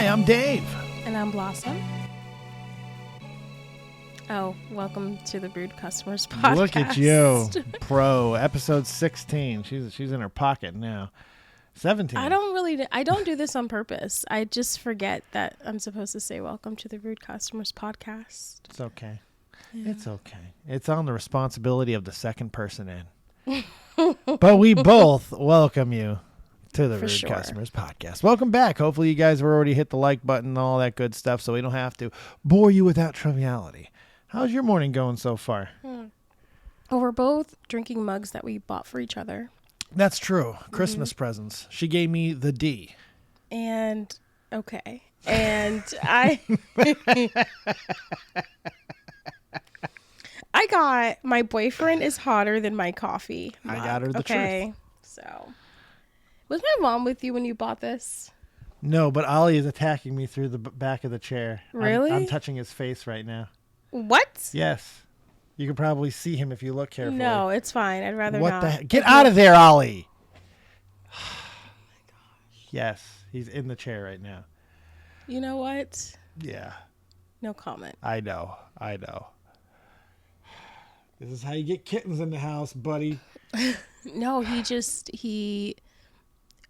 Hi, I'm Dave. And I'm Blossom. Oh, welcome to the Rude Customers Podcast. Look at you, pro. Episode 16. She's in her pocket now. 17. I don't do this on purpose. I just forget that I'm supposed to say welcome to the Rude Customers Podcast. It's okay. Yeah. It's okay. It's on the responsibility of the second person in. But we both welcome you to the Rude Customers Podcast. Welcome back. Hopefully you guys have already hit the like button and all that good stuff so we don't have to bore you with that triviality. How's your morning going so far? Well, we're both drinking mugs that we bought for each other. That's true. Christmas presents. She gave me the D. And, okay. And I got my boyfriend is hotter than my coffee mug. I got her the truth. So, was my mom with you when you bought this? No, but Ollie is attacking me through the back of the chair. Really? I'm touching his face right now. What? Yes. You can probably see him if you look carefully. No, it's fine. I'd rather what not. The heck? Get out of there, Ollie. Oh my gosh. Yes, he's in the chair right now. You know what? Yeah. No comment. I know. This is how you get kittens in the house, buddy. No, he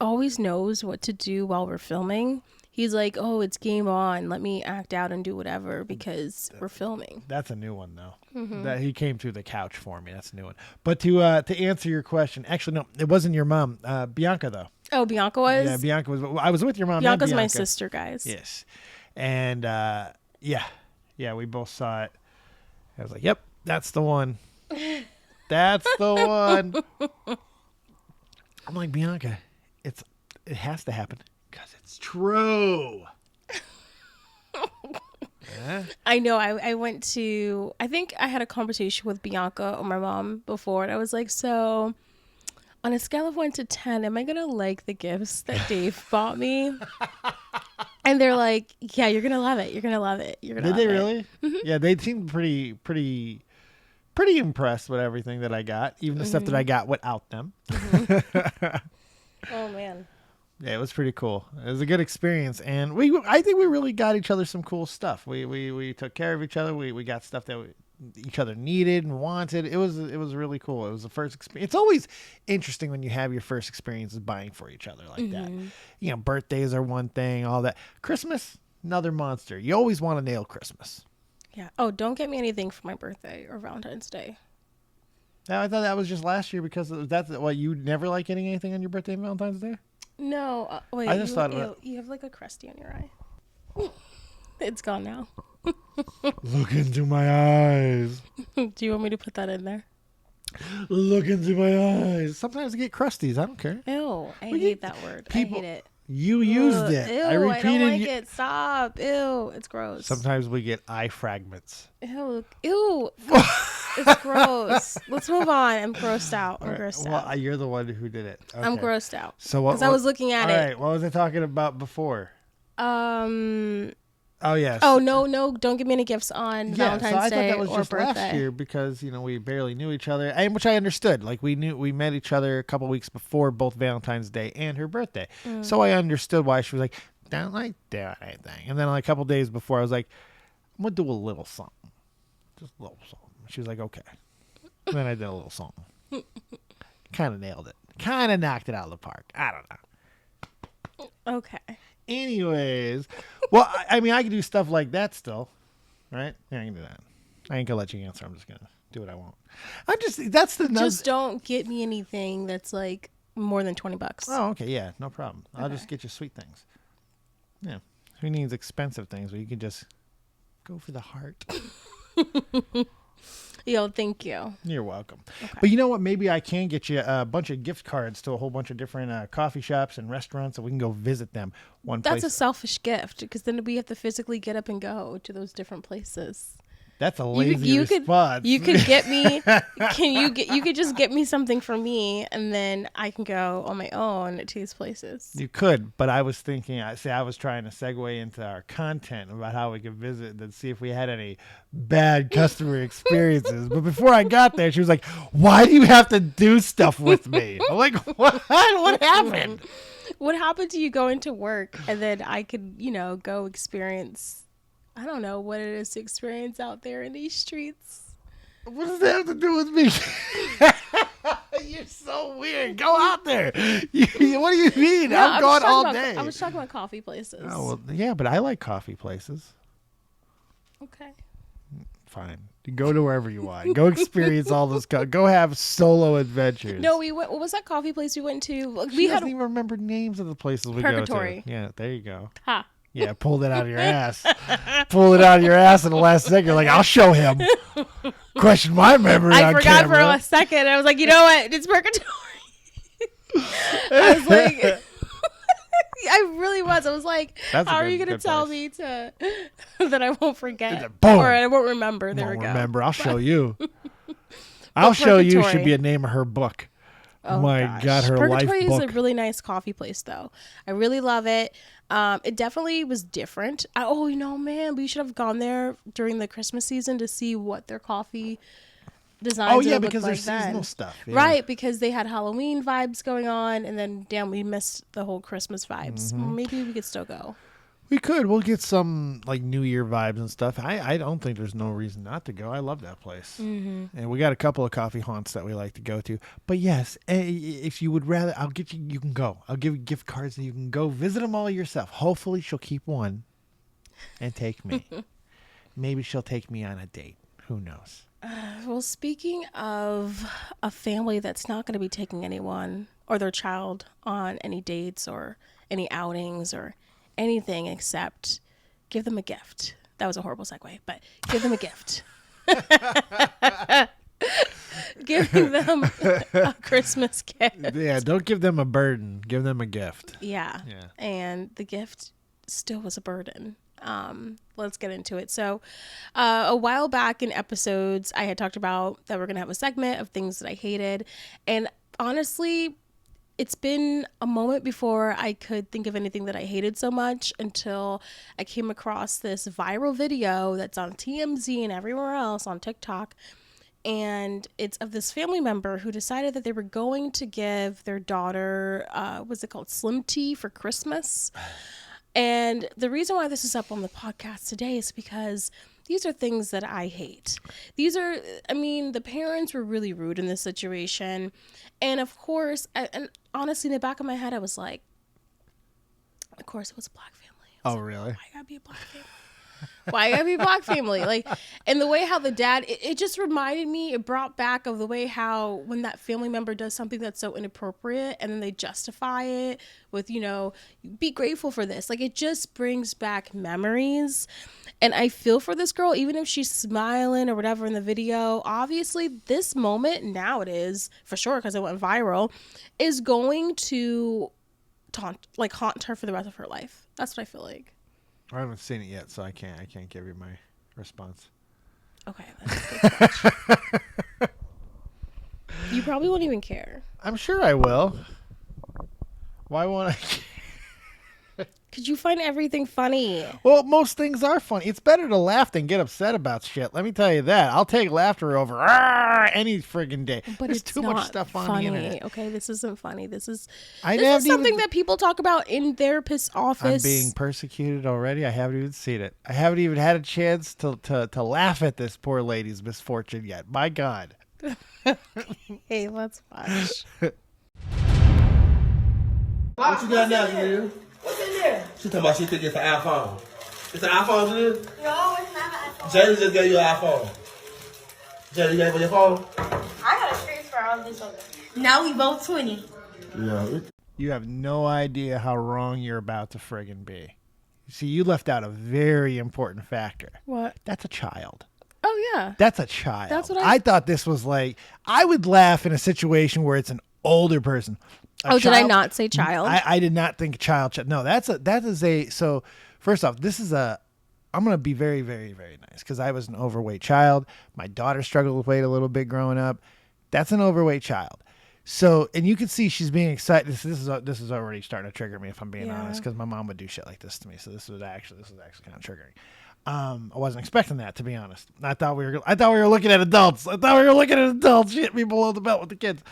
always knows what to do while we're filming. He's like, oh, it's game on. Let me act out and do whatever because we're filming. That's a new one, though. Mm-hmm. That he came through the couch for me. That's a new one. But to answer your question, actually, no, it wasn't your mom. Bianca, though. Oh, Bianca was? Yeah, Bianca was. I was with your mom. Bianca's Bianca. my sister, guys. Yes. And, yeah, we both saw it. I was like, yep, that's the one. That's the one. I'm like, Bianca, it has to happen. Because it's true. Yeah. I know. I went to, I think I had a conversation with Bianca or my mom before. And I was like, so on a scale of 1 to 10, am I going to like the gifts that Dave bought me? And they're like, yeah, you're going to love it. You're going to love it. You're going to Did love they it. really? Mm-hmm. Yeah, they seemed pretty impressed with everything that I got. Even the stuff that I got without them. Mm-hmm. Oh, man. Yeah, it was pretty cool. It was a good experience, and I think we really got each other some cool stuff. We took care of each other. We got stuff that each other needed and wanted. It was really cool. It was the first experience. It's always interesting when you have your first experiences buying for each other like that. You know, birthdays are one thing, all that. Christmas, another monster. You always want to nail Christmas. Yeah. Oh, don't get me anything for my birthday or Valentine's Day. Now, I thought that was just last year because that's what you never like getting anything on your birthday and Valentine's Day? No, wait. I just thought you have like a crusty on your eye. It's gone now. Look into my eyes. Do you want me to put that in there? Look into my eyes. Sometimes I get crusties. I don't care. Ew, I hate that word. I hate it. You used it. Ew, I repeated. I don't like it. Stop. Ew, it's gross. Sometimes we get eye fragments. Ew. It's gross. Let's move on. I'm grossed out. I'm grossed out. Well, you're the one who did it. Okay. I'm grossed out. So what? Because I was looking at it. All right. What was I talking about before? Oh yes. Oh no! Don't give me any gifts on Valentine's so I Day thought that was or just birthday. last year because we barely knew each other, and which I understood. Like we met each other a couple weeks before both Valentine's Day and her birthday, so I understood why she was like, "Don't like doing anything." And then like a couple days before, I was like, "I'm gonna do a little something, just a little something." She was like, "Okay." And then I did a little something. Kind of nailed it. Kind of knocked it out of the park. I don't know. Okay. Anyways, well, I mean, I can do stuff like that still, right? Yeah, I can do that. I ain't gonna let you answer. I'm just gonna do what I want. Just don't get me anything that's like more than $20. Oh, okay, yeah, no problem. I'll just get you sweet things. Yeah, who needs expensive things? Well, you can just go for the heart. Yo, thank you. You're welcome. Okay. But you know what? Maybe I can get you a bunch of gift cards to a whole bunch of different coffee shops and restaurants, so we can go visit them. That's a selfish gift because then we have to physically get up and go to those different places. That's a lazy response. You could get me. You could just get me something for me, and then I can go on my own to these places. You could, but I was thinking. I was trying to segue into our content about how we could visit and see if we had any bad customer experiences. But before I got there, she was like, "Why do you have to do stuff with me?" I'm like, "What? What happened?" What happened to you going to work and then I could, go experience, I don't know what it is to experience out there in these streets. What does that have to do with me? You're so weird. Go out there. What do you mean? No, I'm gone all day. I was talking about coffee places. Oh, well, yeah, but I like coffee places. Okay. Fine. Go to wherever you want. Go experience all those. Go have solo adventures. No, we went. What was that coffee place we went to? She doesn't even remember names of the places we Purgatory. go to. Yeah, there you go. Ha. Yeah, pulled it out of your ass. Pulled it out of your ass in the last second. You're like, I'll show him. Question my memory I on forgot camera. for a second. I was like, you know what? It's Purgatory. I was like, I really was. I was like, That's a how are good- you going to good tell place. me that I won't forget? Boom. Or I won't remember. There Won't we go. remember. I'll show you. I'll show you Purgatory. should be a name of her book. Oh my gosh. God, her Purgatory life is book. a really nice coffee place, though. I really love it. It definitely was different. Man, we should have gone there during the Christmas season to see what their coffee designs. Oh yeah, would look because like there's then. seasonal stuff. Yeah. Right, because they had Halloween vibes going on, and then damn, we missed the whole Christmas vibes. Mm-hmm. Maybe we could still go. We could. We'll get some like New Year vibes and stuff. I don't think there's no reason not to go. I love that place. Mm-hmm. And we got a couple of coffee haunts that we like to go to. But yes, if you would rather, I'll get you. You can go. I'll give you gift cards and you can go visit them all yourself. Hopefully, she'll keep one and take me. Maybe she'll take me on a date. Who knows? Well, speaking of a family that's not going to be taking anyone or their child on any dates or any outings or anything except give them a gift. That was a horrible segue, but give them a gift. Giving them a Christmas gift. Yeah, don't give them a burden. Give them a gift. Yeah. Yeah. And the gift still was a burden. Let's get into it. So, a while back in episodes, I had talked about that we're going to have a segment of things that I hated. And honestly, it's been a moment before I could think of anything that I hated so much until I came across this viral video that's on TMZ and everywhere else on TikTok. And it's of this family member who decided that they were going to give their daughter, what's it called, Slim Tea for Christmas. And the reason why this is up on the podcast today is because these are things that I hate. The parents were really rude in this situation. And of course, and honestly, in the back of my head, I was like, of course, it was a black family. Oh, really? Why I gotta be a black family? Why I gotta be a black family? Like, and the way how the dad, it just reminded me, it brought back of the way how when that family member does something that's so inappropriate and then they justify it with, be grateful for this. Like, it just brings back memories. And I feel for this girl, even if she's smiling or whatever in the video, obviously this moment, now it is, for sure, because it went viral, is going to haunt her for the rest of her life. That's what I feel like. I haven't seen it yet, so I can't give you my response. Okay. That's good. You probably won't even care. I'm sure I will. Why won't I? Because you find everything funny. Well, most things are funny. It's better to laugh than get upset about shit. Let me tell you that. I'll take laughter over any friggin' day. But There's it's too not much stuff on funny. the internet. Okay, this isn't funny. This is even- something that people talk about in therapist's I'm office. being persecuted already. I haven't even seen it. I haven't even had a chance to laugh at this poor lady's misfortune yet. My God. Hey, let's watch. What you got now, you? What's in there? She talking about she think it's an iPhone. It's an iPhone, dude? No, it's not an iPhone. Jada just gave you an iPhone. Jada, you gave her your phone? I got a transfer all this over. Now we both 20. Yeah. You have no idea how wrong you're about to friggin' be. See, you left out a very important factor. What? That's a child. Oh, yeah. That's a child. That's what I thought this was like, I would laugh in a situation where it's an older person. A Did I child- not say child? I did not think child. No, so first off, I'm going to be very, very, very nice because I was an overweight child. My daughter struggled with weight a little bit growing up. That's an overweight child. So, and you can see she's being excited. This is already starting to trigger me if I'm being honest, because my mom would do shit like this to me. So this was actually kind of triggering. I wasn't expecting that, to be honest. I thought we were looking at adults. She hit me below the belt with the kids.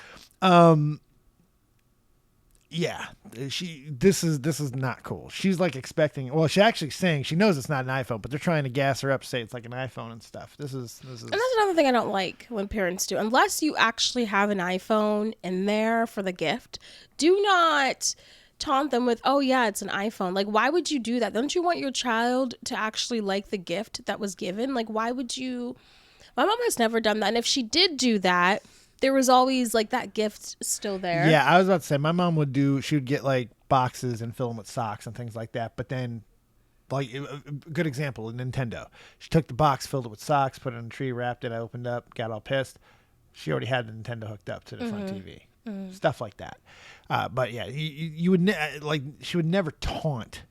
Yeah, this is not cool. She's like expecting. Well, she's actually saying she knows it's not an iPhone, but they're trying to gas her up, say it's like an iPhone and stuff. This is. And that's another thing I don't like when parents do. Unless you actually have an iPhone in there for the gift, do not taunt them with, "Oh yeah, it's an iPhone." Like, why would you do that? Don't you want your child to actually like the gift that was given? Like, why would you? My mom has never done that, and if she did do that, there was always like that gift still there. Yeah, I was about to say my mom would do. She would get like boxes and fill them with socks and things like that. But then, like a good example, Nintendo. She took the box, filled it with socks, put it in a tree, wrapped it. I opened up, got all pissed. She already had the Nintendo hooked up to the front TV. Stuff like that. But yeah, you would like she would never taunt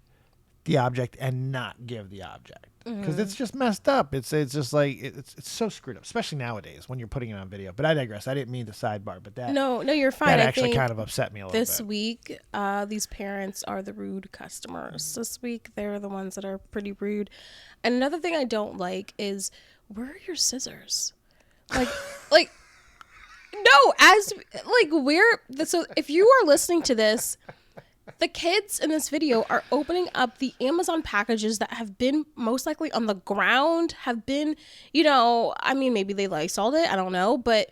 the object and not give the object because it's just messed up. It's just like it's so screwed up, especially nowadays when you're putting it on video. But I digress. I didn't mean to sidebar, but that No, you're fine. that I actually think kind of upset me a little this bit. week, these parents are the rude customers. This week, they're the ones that are pretty rude. And another thing I don't like is, where are your scissors? Like, no, so if you are listening to this, the kids in this video are opening up the Amazon packages that have been most likely on the ground, have been, I mean, maybe they Lysoled it, I don't know, but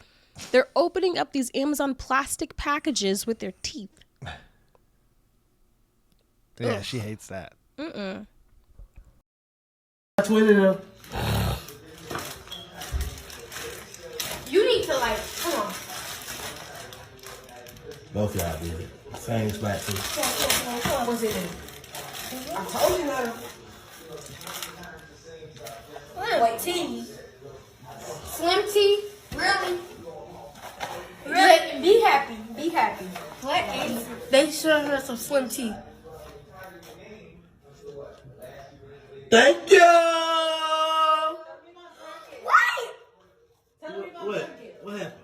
they're opening up these Amazon plastic packages with their teeth. Yeah, she hates that. You need to like, come on. Both y'all did it. Same spot too. Come on. What's it in? I told you not to. What tea? Slim tea? Really? Really? Be happy. Be happy. What is it? They should have some slim tea. Thank you. Wait! What happened?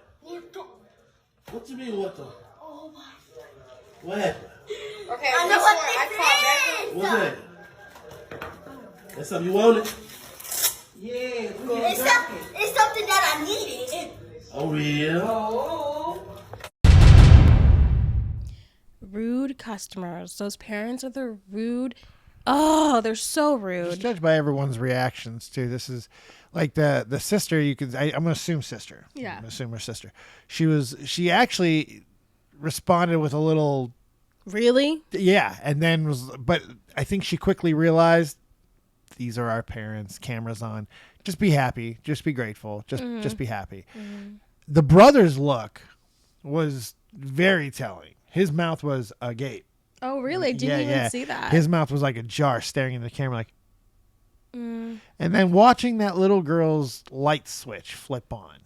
What you mean what the? What happened? Okay, I know what this is. What's that? That's something you wanted? It's something that I needed. Oh, real? Rude customers. Those parents are the rude. Oh, they're so Just rude. judged by everyone's reactions too. This is like the sister. I'm gonna assume sister. Yeah. I'm gonna assume her sister. She actually responded with a little Really? yeah, and then but I think she quickly realized these are our parents. Cameras on. Just be happy. Just be grateful. Just be happy. The brother's look was very telling. His mouth was agape. Oh, really? Didn't even see that. His mouth was like a jar staring into the camera like. And then watching that little girl's light switch flip on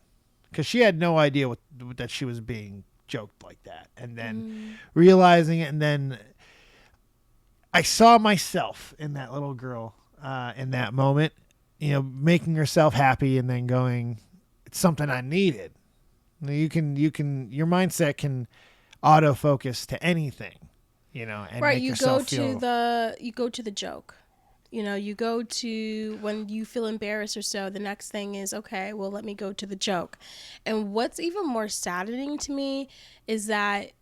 because she had no idea that she was being joked like that. And then realizing it. And then I saw myself in that little girl in that moment, making herself happy and then going, it's something I needed. You can, your mindset can autofocus to anything. And right, make you yourself go feel, to the joke. You go to when you feel embarrassed or so, the next thing is, okay, well, let me go to the joke. And what's even more saddening to me is that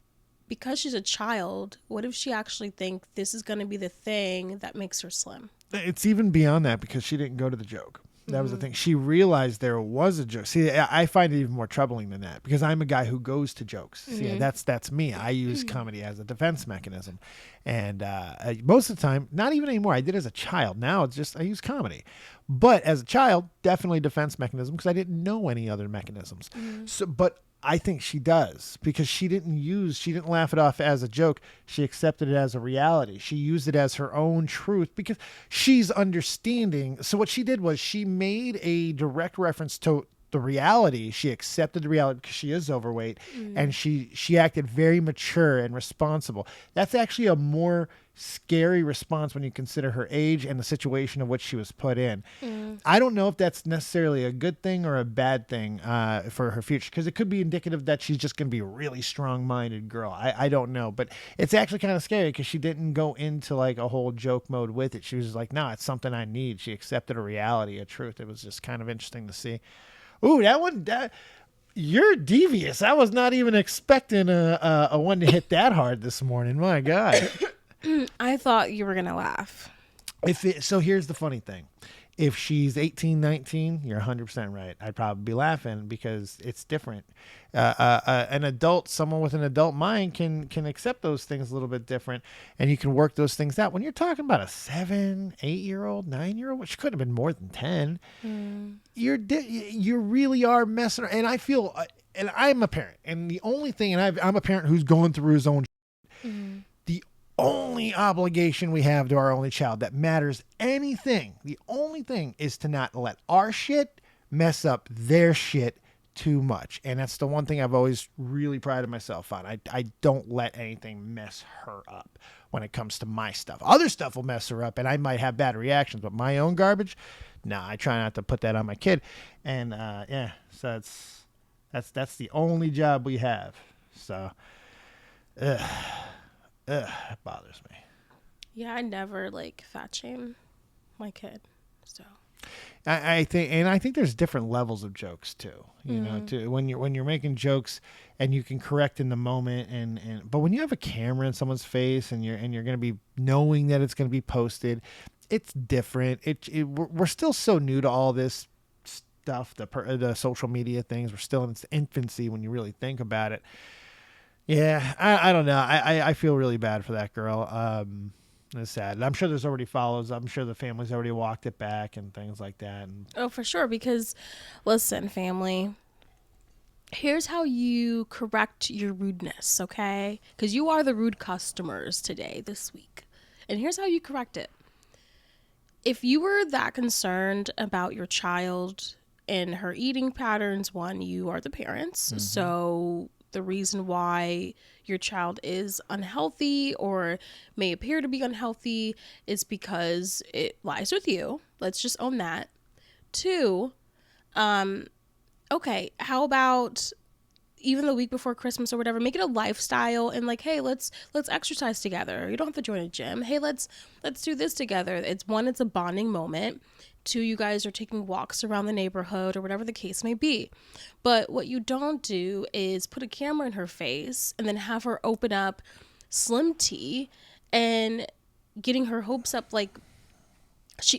because she's a child, what if she actually thinks this is going to be the thing that makes her slim? It's even beyond that because she didn't go to the joke. That was the thing. She realized there was a joke. See, I find it even more troubling than that because I'm a guy who goes to jokes. See, that's me. I use comedy as a defense mechanism. And most of the time, not even anymore. I did as a child. Now it's just I use comedy. But as a child, definitely defense mechanism because I didn't know any other mechanisms. But I think she does because she didn't laugh it off as a joke. She accepted it as a reality. She used it as her own truth because she's understanding. So what she did was she made a direct reference to the reality. She accepted the reality because she is overweight and she acted very mature and responsible. That's actually a more scary response when you consider her age and the situation of which she was put in. I don't know if that's necessarily a good thing or a bad thing for her future because it could be indicative that she's just going to be a really strong-minded girl. I don't know, but it's actually kind of scary because she didn't go into like a whole joke mode with it. She was like, no, it's something I need. She accepted a reality, a truth. It was just kind of interesting to see. Ooh, that one, You're devious. I was not even expecting a one to hit that hard this morning. My God. I thought you were gonna laugh. So here's the funny thing. If she's 18, 19, you're 100% right. I'd probably be laughing because it's different. An adult, someone with an adult mind can accept those things a little bit different, and you can work those things out. When you're talking about a 7, 8-year-old, 9-year-old, which could have been more than 10, you really are messing. And I feel, and I'm a parent, and the only thing, and I'm a parent who's going through his own. The only obligation we have to our only child that matters anything, the only thing is to not let our shit mess up their shit too much. And that's the one thing I've always really prided myself on. I don't let anything mess her up when it comes to my stuff. Other stuff will mess her up and I might have bad reactions, but my own garbage, nah, I try not to put that on my kid. And yeah, so that's the only job we have. So it bothers me. Yeah, I never fat shame my kid. So I think there's different levels of jokes too. You know, when you're making jokes and you can correct in the moment but when you have a camera in someone's face and you're going to be knowing that it's going to be posted, it's different. We're still so new to all this stuff, the social media things. We're still in its infancy when you really think about it. Yeah, I don't know. I feel really bad for that girl. It's sad. I'm sure there's already follows. I'm sure the family's already walked it back and things like that. Oh, for sure. Because, listen, family, here's how you correct your rudeness, okay? Because you are the rude customers this week. And here's how you correct it. If you were that concerned about your child and her eating patterns, one, you are the parents. Mm-hmm. So the reason why your child is unhealthy or may appear to be unhealthy is because it lies with you. Let's just own that. 2, okay, how about even the week before Christmas or whatever, make it a lifestyle and hey, let's exercise together. You don't have to join a gym. Hey, let's do this together. It's a bonding moment. 2, you guys are taking walks around the neighborhood or whatever the case may be. But what you don't do is put a camera in her face and then have her open up Slim Tea and getting her hopes up,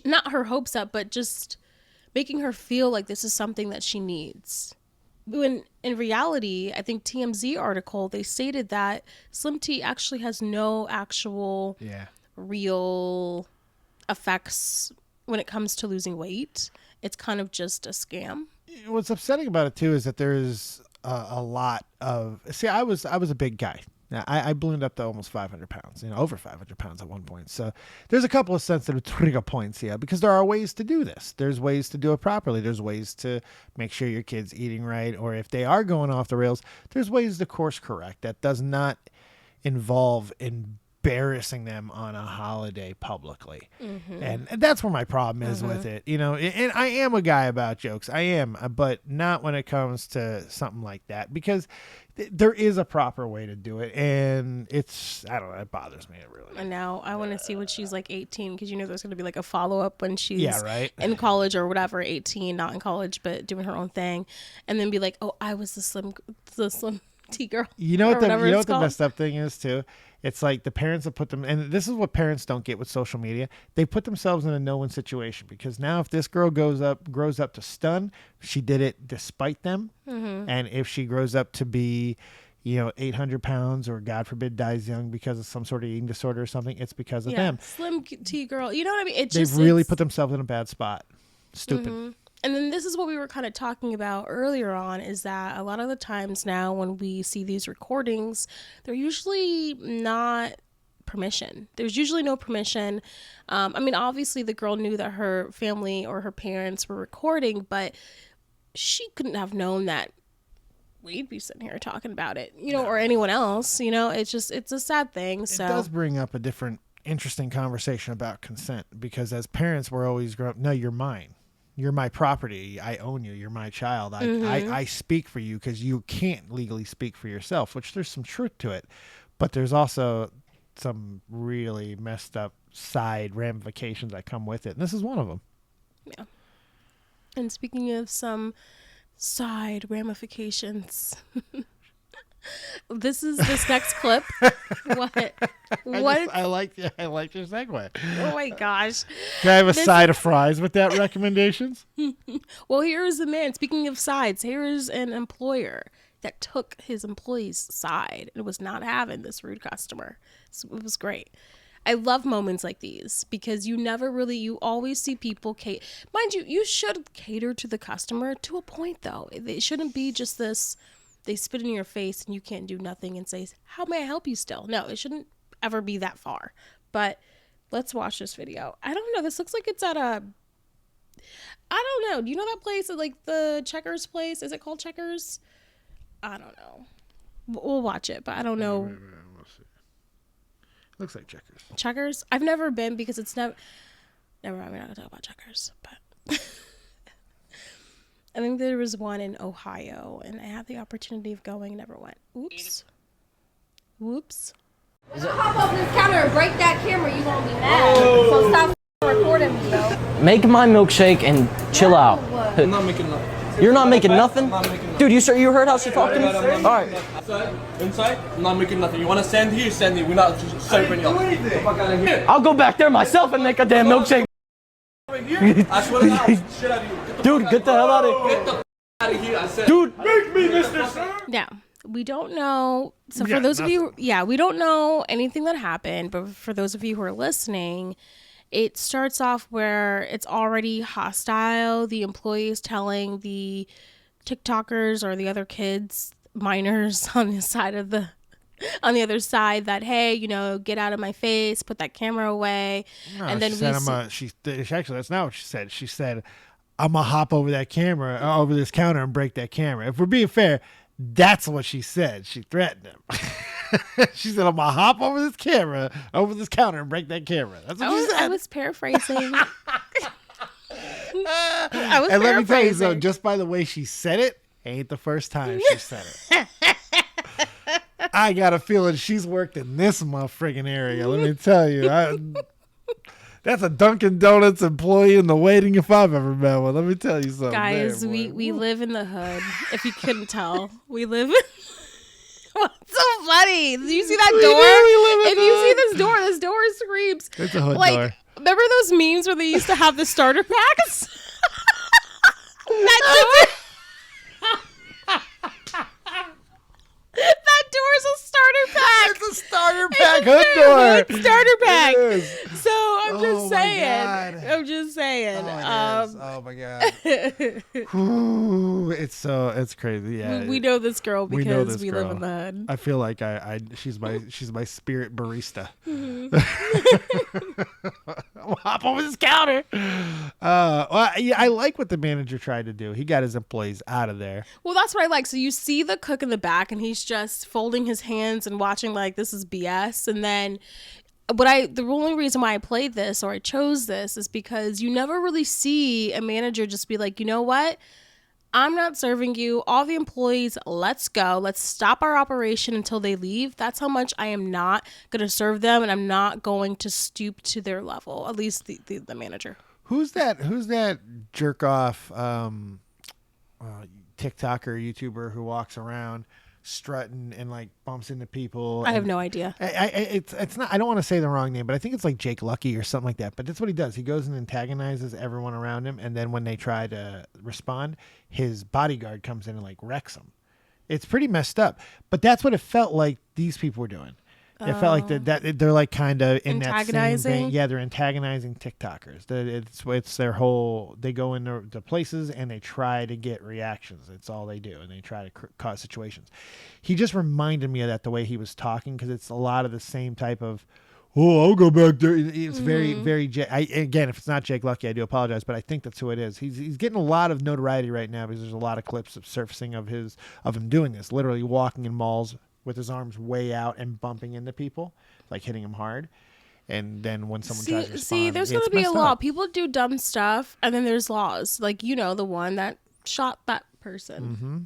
not her hopes up, but just making her feel like this is something that she needs. When in reality, I think TMZ article, they stated that Slim Tea actually has no actual real effects when it comes to losing weight. It's kind of just a scam. What's upsetting about it too is that there's a lot of, I was a big guy. I ballooned up to almost 500 pounds, over 500 pounds at one point. So there's a couple of sensitive trigger points here because there are ways to do this. There's ways to do it properly. There's ways to make sure your kid's eating right, or if they are going off the rails, there's ways to course correct. That does not involve embarrassing them on a holiday publicly. Mm-hmm. And that's where my problem is with it, and I am a guy about jokes. I am, but not when it comes to something like that, because there is a proper way to do it. And I don't know, it bothers me. It really. And now I want to see when she's 18, because there's going to be a follow-up when she's in college or whatever, 18, not in college, but doing her own thing. And then be like, oh, I was the slim tea girl. You know what the messed up thing is too? It's the parents have put them, and this is what parents don't get with social media. They put themselves in a no-win situation, because now if this girl grows up to stun, she did it despite them. Mm-hmm. And if she grows up to be, 800 pounds, or God forbid dies young because of some sort of eating disorder or something, it's because of them. Slim tea girl. You know what I mean? They've really put themselves in a bad spot. Stupid. Mm-hmm. And then this is what we were kind of talking about earlier on, is that a lot of the times now when we see these recordings, they're usually not permission. There's usually no permission. Obviously the girl knew that her family or her parents were recording, but she couldn't have known that we'd be sitting here talking about it, or anyone else. It's a sad thing. So it does bring up a different, interesting conversation about consent, because as parents, we're always growing up, no, you're mine. You're my property. I own you. You're my child. I speak for you because you can't legally speak for yourself, which there's some truth to it. But there's also some really messed up side ramifications that come with it. And this is one of them. Yeah. And speaking of some side ramifications. This next clip. What? What? I like your segue. Oh my gosh. Can I have a side of fries with that recommendations? Well, here's the man. Speaking of sides, here's an employer that took his employee's side and was not having this rude customer. So it was great. I love moments like these because you always see people mind you, you should cater to the customer to a point though. It shouldn't be just this, they spit in your face and you can't do nothing and say, how may I help you still? No, it shouldn't ever be that far. But let's watch this video. I don't know. This looks like it's at I don't know. Do you know that place, like the Checkers place? Is it called Checkers? I don't know. We'll watch it, but I don't know. Wait, we'll see. Looks like Checkers. Checkers? I've never been because it's never mind. We're not going to talk about Checkers, but I think there was one in Ohio, and I had the opportunity of going and never went. Oops. Whoops. Hop up this counter and break that camera, you won't be mad. So stop recording me, though. Make my milkshake and chill out. I'm not making nothing. You're not making nothing? not making nothing. Dude, you heard how she talked to me? All right. Inside, I'm not making nothing. You want to stand here? Stand here. We're not serving you. Get the fuck out of here. I'll go back there myself and make a damn milkshake. I swear to God, shit out of you. Dude, get the hell out of here. Get the f out of here, I said. Dude. Make me, Mr. Sir. Now, we don't know. So Yeah, for those nothing. of you, we don't know anything that happened. But for those of you who are listening, it starts off where it's already hostile. The employee is telling the TikTokers or the other kids, minors on the other side that, hey, get out of my face, put that camera away. No, and then she said, actually, that's not what she said. She said, I'm going to hop over over this counter and break that camera. If we're being fair, that's what she said. She threatened him. She said, I'm going to hop over this counter and break that camera. That's what she said. I was paraphrasing. And let me tell you, so just by the way she said it, ain't the first time she said it. I got a feeling she's worked in this friggin' area. Let me tell you. That's a Dunkin' Donuts employee in the waiting if I've ever met one. Let me tell you something. Guys, there, we live in the hood. If you couldn't tell, we live in... What's so funny? Do you see that door? If you see this door screams. It's a hood door. Remember those memes where they used to have the starter packs? That door's a starter pack. It's a starter pack hood door. It's starter pack. It is. So I'm just my saying. God. I'm just saying. Oh my god. Ooh, it's crazy. Yeah. We know this girl We know because this we live girl. in the hood. I feel like she's my spirit barista. I'll hop over this counter. I like what the manager tried to do. He got his employees out of there. Well, that's what I like. So you see the cook in the back, and he's just folding his hands and watching like this is BS. And then, the only reason why I played this or I chose this is because you never really see a manager just be like, you know what? I'm not serving you. All the employees, let's go. Let's stop our operation until they leave. That's how much I am not going to serve them, and I'm not going to stoop to their level. At least the manager. Who's that jerk off TikToker, YouTuber who walks around strutting and like bumps into people? I have no idea. It's not. I don't want to say the wrong name, but I think it's like Jake Lucky or something like that. But that's what he does. He goes and antagonizes everyone around him, and then when they try to respond, his bodyguard comes in and like wrecks him. It's pretty messed up. But that's what it felt like these people were doing. It felt like that they're like kind of in that same vein. Yeah, they're antagonizing TikTokers. It's their whole. They go into the places and they try to get reactions. It's all they do, and they try to cause situations. He just reminded me of that the way he was talking, because it's a lot of the same type of. Oh, I'll go back there. It's very, very. Again, if it's not Jake Lucky, I do apologize, but I think that's who it is. He's getting a lot of notoriety right now because there's a lot of clips of surfacing of him doing this, literally walking in malls with his arms way out and bumping into people, like hitting them hard. And then when someone tries to respond, there's going to be a law. People do dumb stuff, and then there's laws. Like, the one that shot that person.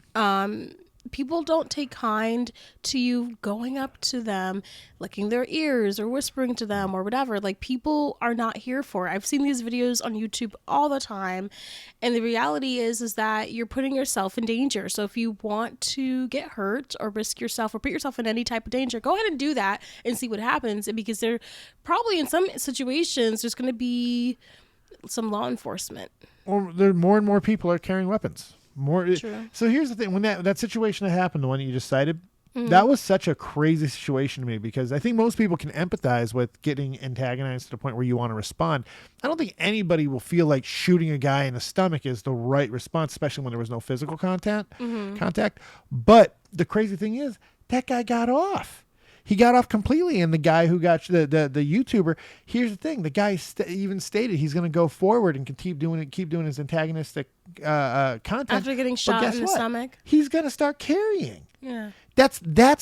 people don't take kind to you going up to them, licking their ears or whispering to them or whatever. Like, people are not here for it. I've seen these videos on YouTube all the time, and the reality is that you're putting yourself in danger. So if you want to get hurt or risk yourself or put yourself in any type of danger, go ahead and do that and see what happens. And because there probably in some situations there's going to be some law enforcement. Or there more and more people are carrying weapons. More. True. So here's the thing: when that situation that happened, the one that you just cited, that was such a crazy situation to me, because I think most people can empathize with getting antagonized to the point where you want to respond. I don't think anybody will feel like shooting a guy in the stomach is the right response, especially when there was no physical contact. But the crazy thing is, that guy got off. He got off completely, and the guy who got the YouTuber. Here's the thing: the guy even stated he's going to go forward and keep doing his antagonistic content After getting But shot guess in the what? stomach. He's going to start carrying. Yeah. That's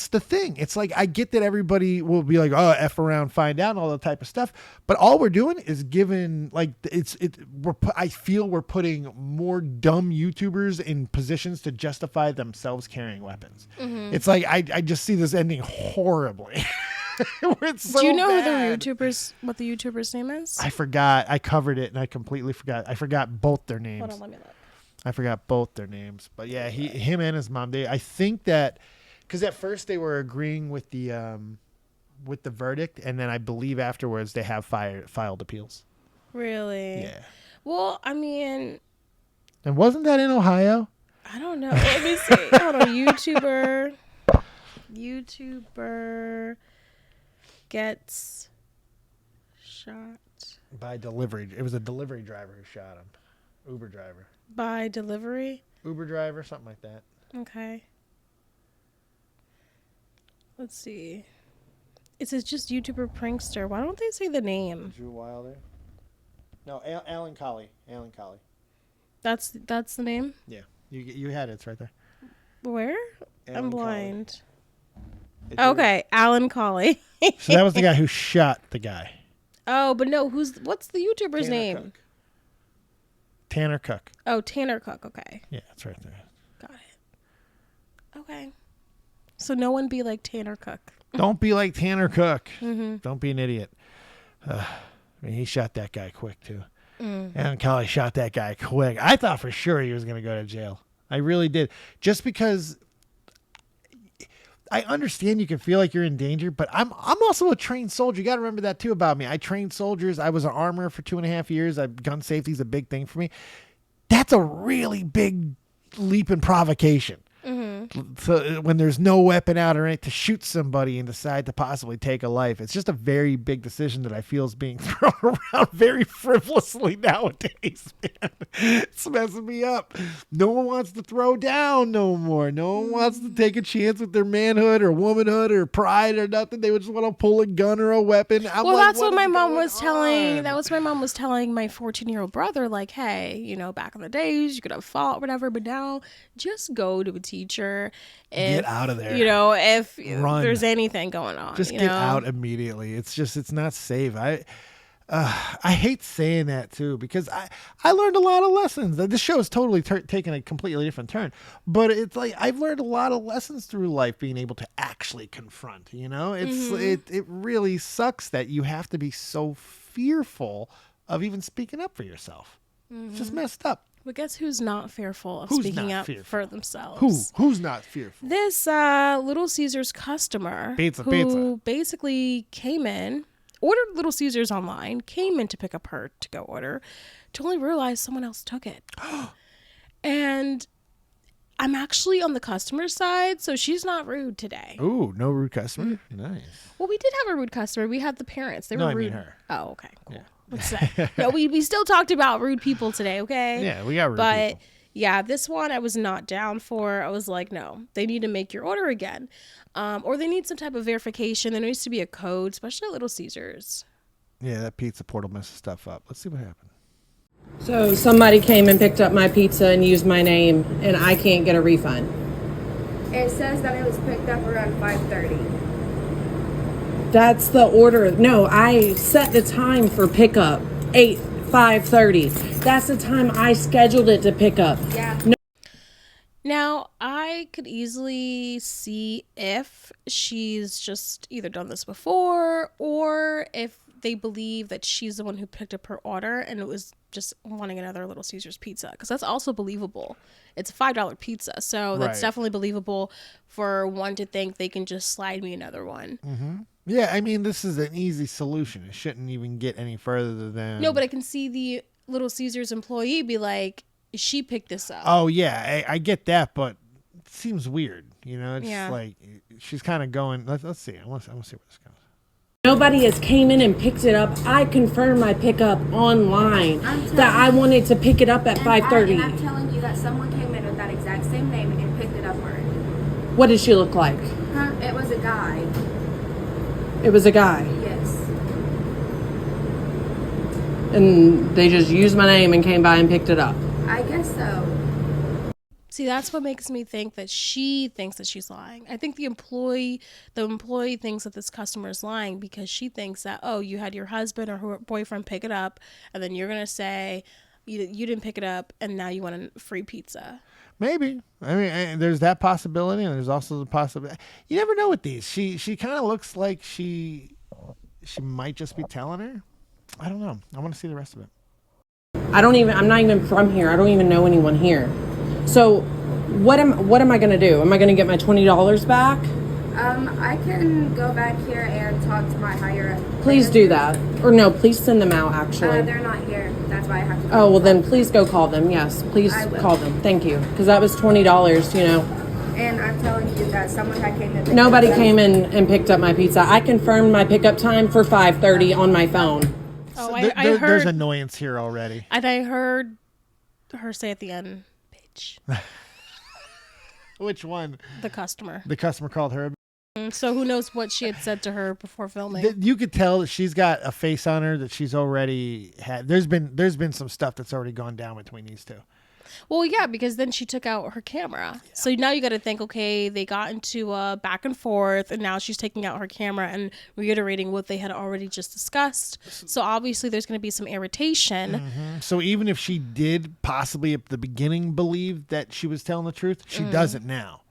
the thing. It's like, I get that everybody will be like, oh, F around, find out, and all that type of stuff. But all we're doing is giving, like, I feel we're putting more dumb YouTubers in positions to justify themselves carrying weapons. It's like, I just see this ending horribly. It's so Do you know bad. what the YouTuber's name is? I forgot. I covered it and I completely forgot. I forgot both their names. Hold on, let me look. I forgot both their names, but yeah, him and his mom. I think that because at first they were agreeing with the verdict, and then I believe afterwards they have filed appeals. Really? Yeah. Well, I mean, And wasn't that in Ohio? I don't know. Let me see. Hold on. YouTuber gets shot By delivery. It was a delivery driver who shot him. Uber driver. by delivery. Uber driver, something like that. Okay. Let's see. It says just YouTuber prankster. Why don't they say the name? Drew Wilder. No, Alan Colley. Alan Colley. That's the name? Yeah, you had it. It's right there. Where? Alan I'm Colley. blind. It's your- Okay, Alan Colley. So that was the guy who shot the guy. Oh, but no, what's the YouTuber's Tanner name? Cook. Tanner Cook. Oh, Tanner Cook. Okay. Yeah, that's right there. Got it. Okay. So no one be like Tanner Cook. Don't be like Tanner Cook. Don't be an idiot. I mean, he shot that guy quick, too. Alan Colley shot that guy quick. I thought for sure he was going to go to jail. I really did. Just because I understand you can feel like you're in danger, but I'm also a trained soldier. You got to remember that, too, about me. I trained soldiers. I was an armorer for 2.5 years. Gun safety is a big thing for me. That's a really big leap in provocation. So when there's no weapon out or anything, to shoot somebody and decide to possibly take a life, it's just a very big decision that I feel is being thrown around very frivolously nowadays, man. It's messing me up. No one wants to throw down no more. No one wants to take a chance with their manhood or womanhood or pride or nothing. They would just want to pull a gun or a weapon. I'm Well, like, that's what is my mom going was telling. on? That was my mom was telling my 14-year-old brother, like, hey, back in the days, you could have fought, whatever, but now just go to a teacher. Get out of there. If Run. there's anything going on. Just get out immediately. It's not safe. I hate saying that too, because I learned a lot of lessons. This show has totally taken a completely different turn, but it's like I've learned a lot of lessons through life, being able to actually confront. It really sucks that you have to be so fearful of even speaking up for yourself. It's just messed up. But guess who's not fearful of Who's speaking not up fearful? for themselves? Who's not fearful? This Little Caesars customer who basically came in, ordered Little Caesars online, came in to pick up her to-go order, to only realize someone else took it. And I'm actually on the customer side, so she's not rude today. Ooh, no rude customer. Nice. Well, we did have a rude customer. We had the parents. They were No, I rude. mean her. Oh, okay, cool. Let's say. No, we still talked about rude people today, okay? Yeah, we got rude But people. yeah, this one I was not down for. I was like, no, they need to make your order again. Or they need some type of verification. There needs to be a code, especially at Little Caesars. Yeah, that pizza portal messes stuff up. Let's see what happened. So somebody came and picked up my pizza and used my name, and I can't get a refund. It says that it was picked up around 5:30. That's the order. No, I set the time for pickup, 5:30. That's the time I scheduled it to pick up. Yeah. Now, I could easily see if she's just either done this before or if they believe that she's the one who picked up her order and it was just wanting another Little Caesars pizza, because that's also believable. It's a $5 pizza, so that's Right. definitely believable for one to think they can just slide me another one. Yeah, I mean, this is an easy solution. It shouldn't even get any further than. No, but I can see the Little Caesars employee be like, she picked this up. Oh yeah, I get that, but it seems weird. You know, it's Yeah. like she's kind of going. Let's see. I want to see where this goes. Nobody has came in and picked it up. I confirmed my pickup online that I wanted to pick it up at 5:30. And I'm telling you that someone came in with that exact same name and picked it up already. What did she look like? Huh? It was a guy. It was a guy. Yes. And they just used my name and came by and picked it up. I guess so. See, that's what makes me think that she thinks that she's lying. I think the employee thinks that this customer is lying because she thinks that, oh, you had your husband or her boyfriend pick it up, and then you're gonna say you didn't pick it up, and now you want a free pizza. Maybe. I mean, there's that possibility, and there's also the possibility. You never know with these. She kind of looks like she might just be telling her. I don't know. I want to see the rest of it. I'm not even from here. I don't even know anyone here. So what am I gonna do? Am I gonna get my $20 back? I can go back here and talk to my higher up. Please do that. Or no, please send them out actually. They're not here. That's why I have to. Oh, well then please go call them. Yes, please I will. call them. Thank you. Because that was $20, you know. And I'm telling you that someone had came in. Nobody came in and picked up my pizza. I confirmed my pickup time for 5:30 on my phone. Oh, So I there's heard, annoyance here already. and I heard her say at the end, "Bitch," Which one? the customer. The customer called her. So who knows what she had said to her before filming? You could tell that she's got a face on her that she's already had. There's been some stuff that's already gone down between these two. Well, yeah, because then she took out her camera. So now you got to think, okay, they got into a back and forth, and now she's taking out her camera and reiterating what they had already just discussed. So obviously there's going to be some irritation. So even if she did possibly at the beginning believe that she was telling the truth, she doesn't now.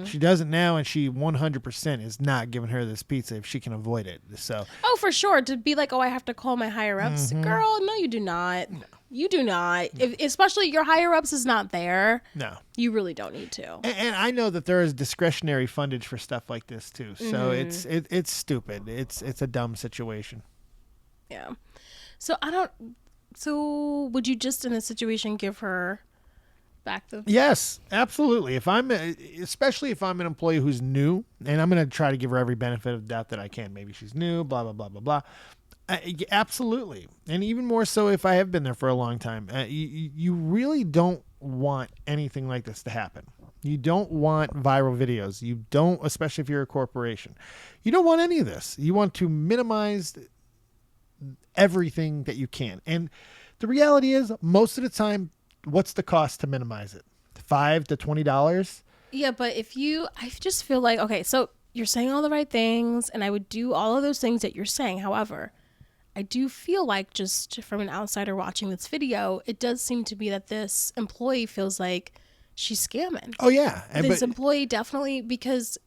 She doesn't now, and she 100% is not giving her this pizza if she can avoid it. So Oh, for sure. To be like, oh, I have to call my higher ups. Girl, no, you do not. No. You do not. If, especially your higher ups is not there. no. You really don't need to. And I know that there is discretionary fundage for stuff like this too. So it's stupid. It's a dumb situation. Yeah. So would you just in a situation give her back the Yes, absolutely. Especially if I'm an employee who's new, and I'm going to try to give her every benefit of the doubt that I can. Maybe she's new, blah, blah, blah, blah, blah. Absolutely. And even more so if I have been there for a long time. You really don't want anything like this to happen. You don't want viral videos. You don't, especially if you're a corporation. You don't want any of this. You want to minimize everything that you can. And the reality is, most of the time, what's the cost to minimize it? $5 to $20? Yeah, but I just feel like, okay, so you're saying all the right things, and I would do all of those things that you're saying. However, I do feel like, just from an outsider watching this video, it does seem to be that this employee feels like she's scamming. Oh, yeah. This employee definitely, because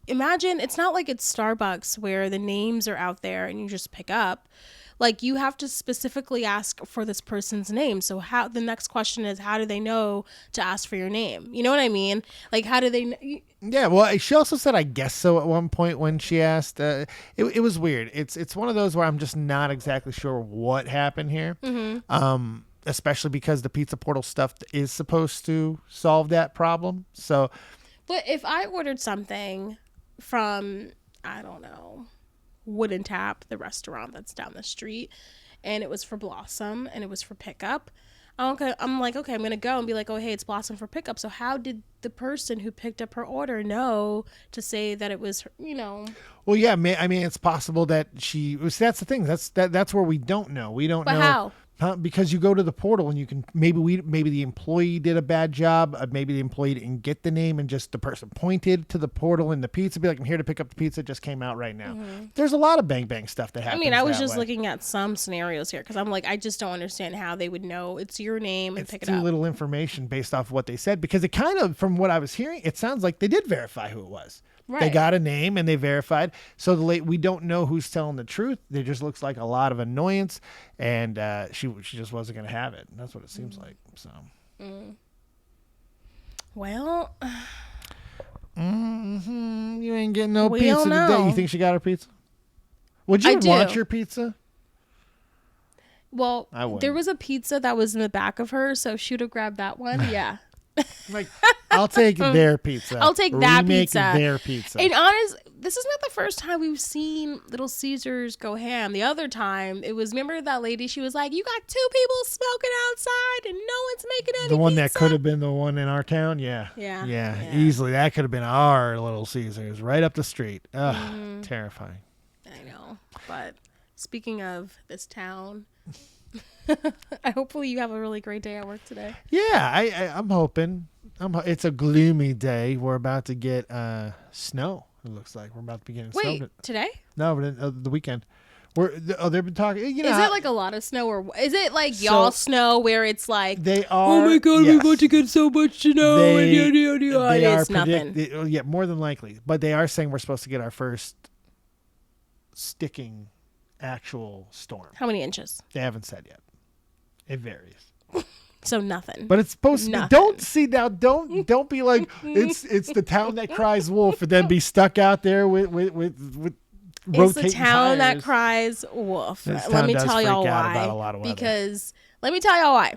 imagine, it's not like it's Starbucks where the names are out there and you just pick up. Like, you have to specifically ask for this person's name. So the next question is, how do they know to ask for your name? You know what I mean? Like, how do they Yeah, well, she also said, I guess so, at one point when she asked. It was weird. It's one of those where I'm just not exactly sure what happened here. Especially because the Pizza Portal stuff is supposed to solve that problem. So, But if I ordered something from, I don't know, Wooden Tap, the restaurant that's down the street, and it was for Blossom and it was for pickup, I'm like, okay, I'm going to go and be like, oh, hey, it's Blossom for pickup. So how did the person who picked up her order know to say that it was her, well, yeah, I mean, it's possible that that's the thing. That's where we don't know. We don't But know. how? Huh? Because you go to the portal and you can maybe the employee did a bad job. Maybe the employee didn't get the name and just the person pointed to the portal and the pizza be like, I'm here to pick up the pizza. It just came out right now. There's a lot of bang stuff that I happens. mean, I was that just way. looking at some scenarios here because I'm like, I just don't understand how they would know it's your name and It's pick it too up. little information based off what they said because it kind of, from what I was hearing, it sounds like they did verify who it was. They Right. got a name and they verified. So we don't know who's telling the truth. There just looks like a lot of annoyance, and she just wasn't going to have it. And that's what it seems like. So. Well, You ain't getting no We pizza don't today. know. You think she got her pizza? Would you I do. want your pizza? well, I wouldn't. there was a pizza that was in the back of her, so she would have grabbed that one. Yeah. Like, I'll take their pizza. I'll take that Remake pizza. Their pizza. And honest, this is not the first time we've seen Little Caesars go ham. The other time, it was, remember that lady? She was like, you got 2 people smoking outside and no one's making any The one pizza. that could have been the one in our town, yeah. Yeah. Easily. That could have been our Little Caesars right up the street. Ugh, Mm-hmm. terrifying. I know. But speaking of this town, hopefully you have a really great day at work today. Yeah, I'm hoping. It's a gloomy day. We're about to get snow. It looks like we're about to be getting Wait, snow. today? No, but the weekend. They've been talking. You know, Is it like a lot of snow, or is it like y'all snow where it's like, they are. oh my god, we're about to get so much snow and They- yada yada yada. They are It's nothing. yeah, more than likely. But they are saying we're supposed to get our first sticking actual storm. How many inches? They haven't said yet. It varies. So nothing. But it's supposed to be. Nothing. Don't see now. Don't be like it's the town that cries wolf, and then be stuck out there with It's rotating the town that tires. cries wolf. This Let town me does tell freak y'all out why. about a lot of weather. Because let me tell y'all why.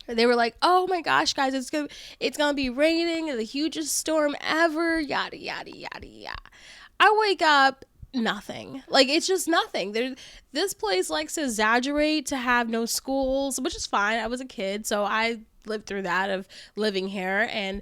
They were like, "Oh my gosh, guys, it's gonna be raining and the hugest storm ever." Yada yada yada yada. I wake up, nothing. Like it's just nothing. This place likes to exaggerate to have no schools, which is fine. I was a kid, so I lived through that of living here, and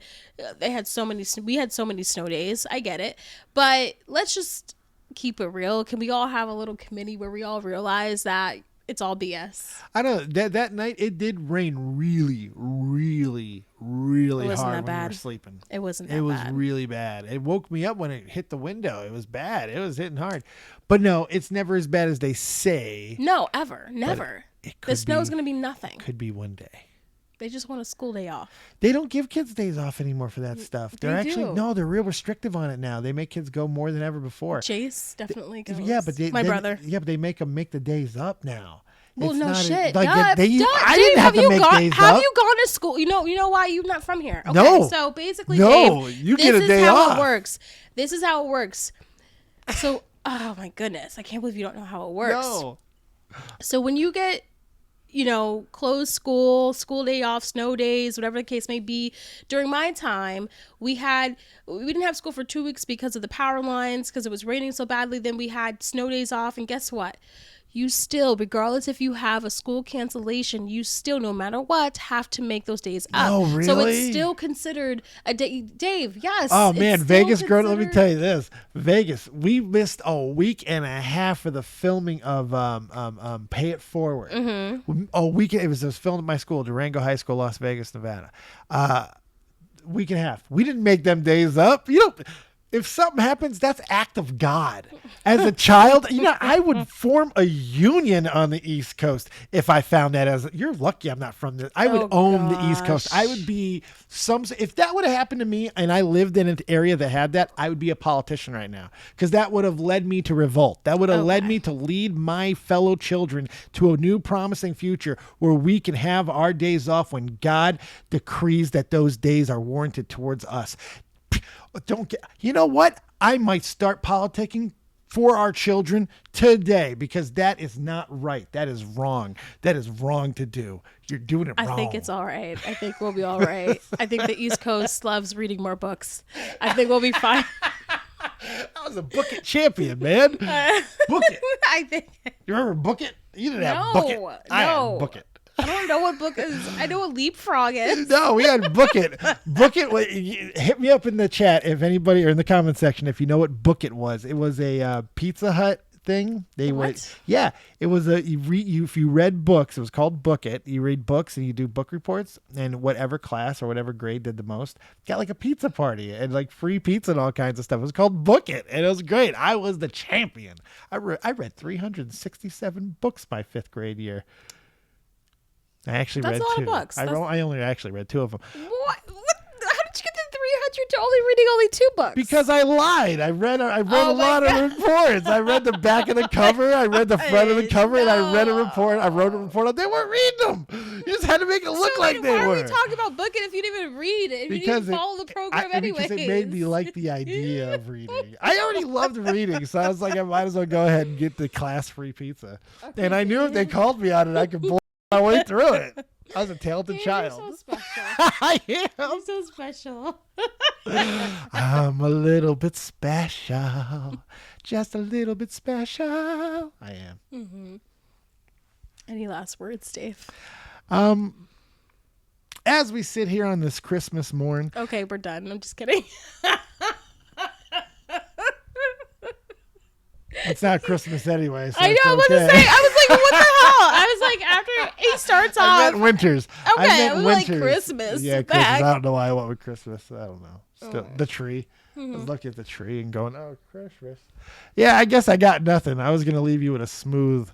we had so many snow days. I get it, but let's just keep it real. Can we all have a little committee where we all realize that it's all BS? I don't know. That night it did rain really, really, really It wasn't hard that when we were bad. sleeping. It wasn't that It was bad. really bad. It woke me up when it hit the window. It was bad. It was hitting hard. But no, it's never as bad as they say. No, ever, never. It The could snow's be- gonna be nothing. Could be one day. They just want a school day off. They don't give kids days off anymore for that stuff. They're They actually do. no, they're real restrictive on it now. They make kids go more than ever before. Chase definitely goes. Yeah, but my brother. Yeah, but they make them make the days up now. Well, It's no not a- shit. like, Duh, they- duh. I Dave, didn't have to you make days have up. you gone to school? You know why you're not from here. Okay, No. so basically, No, Dave, you this get a is day how off. it works. This is how it works. So, oh my goodness, I can't believe you don't know how it works. No. So when you get, closed school day off, snow days, whatever the case may be, during my time, we didn't have school for 2 weeks because of the power lines, because it was raining so badly. Then we had snow days off, and guess what? You still, regardless if you have a school cancellation, you still, no matter what, have to make those days up. Oh, So it's really? still considered a day. Dave, yes. Oh it's man, still Vegas girl. Let me considered- tell you this: Vegas. We missed a week and a half for the filming of Pay It Forward. Mm-hmm. A week. It was filmed at my school, Durango High School, Las Vegas, Nevada. Week and a half. We didn't make them days up. If something happens, that's act of God. As a child, I would form a union on the East Coast if I found that you're lucky I'm not from this. I would own the East Coast. I would be if that would have happened to me and I lived in an area that had that, I would be a politician right now because that would have led me to revolt. That would have led me to lead my fellow children to a new promising future where we can have our days off when God decrees that those days are warranted towards us. You know what? I might start politicking for our children today because that is not right. That is wrong. That is wrong to do. You're doing it wrong. I think it's all right. I think we'll be all right. I think the East Coast loves reading more books. I think we'll be fine. I was a Book It champion, man. Book It. I think. You remember Book It? You didn't have No, Book It. I no. had Book It. I don't know what book is. I know what leapfrog is. No, we had Book It. Book It. Hit me up in the chat if anybody, or in the comment section, if you know what Book It was. It was a Pizza Hut thing. They went, What? yeah, it was if you read books, it was called Book It. You read books and you do book reports, and whatever class or whatever grade did the most got like a pizza party and like free pizza and all kinds of stuff. It was called Book It, and it was great. I was the champion. I read 367 books my 5th grade year. I actually That's read a lot 2. of books. I only actually read 2 of them. What? How did you get to 300 to only reading only 2 books? Because I lied. I read a lot of reports. I read the back of the cover. I read the front of the cover, and I read a report. I wrote a report. They weren't reading them. You just had to make it look like they why were. are we talking about booking if you didn't even read it? If you didn't even follow the program anyway. Because it made me like the idea of reading. I already loved reading, so I was like, I might as well go ahead and get the class free pizza. And I knew if they called me on it, I could bull my way through it. I was a talented child. You're so special. I am. You're so special. I'm a little bit special. Just a little bit special. I am. Any last words, Dave? As we sit here on this Christmas morn, Okay, we're done. I'm just kidding. it's not Christmas anyway. So I know. it's I was okay. gonna say. I was like, what the hell? I was like, after he starts I off. meant winters. Okay, meant it was like Christmas. Yeah, What the Christmas. heck? I don't know why I went with Christmas. I don't know. Still, the tree. I was looking at the tree and going, "Oh, Christmas." Yeah, I guess I got nothing. I was gonna leave you with a smooth,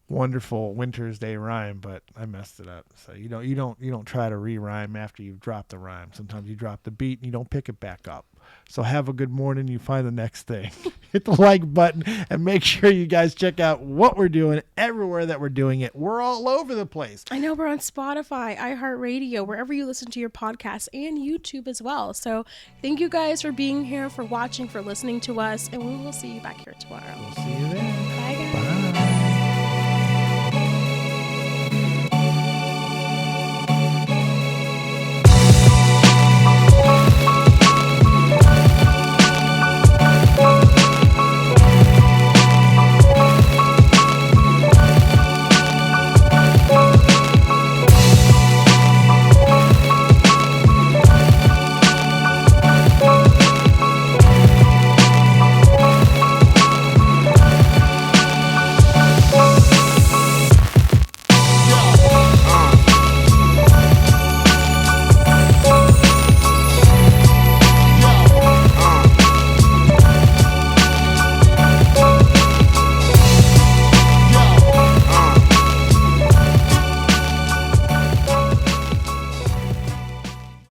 wonderful Winter's Day rhyme, but I messed it up. So you don't try to re-rhyme after you've dropped the rhyme. Sometimes you drop the beat and you don't pick it back up. So have a good morning. You find the next thing. Hit the like button and make sure you guys check out what we're doing everywhere that we're doing it. We're all over the place. I know we're on Spotify, iHeartRadio, wherever you listen to your podcasts, and YouTube as well. So thank you guys for being here, for watching, for listening to us, and we will see you back here tomorrow. See you then. Bye, guys. Bye.